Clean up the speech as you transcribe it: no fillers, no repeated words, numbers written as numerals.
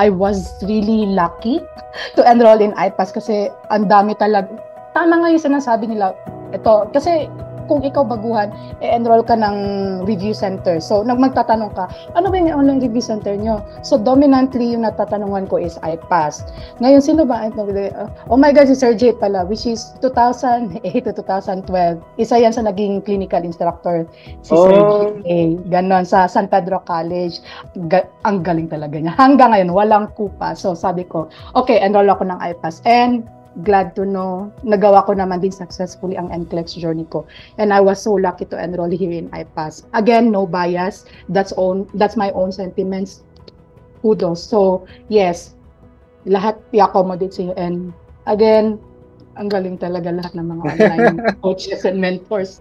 I was really lucky to enroll in IPAS kasi ang dami talaga. Tama nga yung sinasabi nila. Ito, kasi kung ikaw baguhan, enroll ka ng review center. So, magtatanong ka, ano ba yung online review center nyo? So, dominantly yung natatanungan ko is IPAS. Ngayon, sino ba? Oh my God, si Sir J pala, which is 2008 to 2012. Isa yan sa naging clinical instructor, si Sir J. Ganon, sa San Pedro College. Ang galing talaga niya. Hanggang ngayon, walang kupa. So, sabi ko, okay, enroll ako ng IPAS. And glad to know, nagawa ko naman din successfully ang NCLEX journey ko. And I was so lucky to enroll here in IPAS. Again, no bias. That's my own sentiments. Kudos. So, yes, lahat i-accommodate sa'yo. And again, ang galing talaga lahat ng mga online coaches and mentors.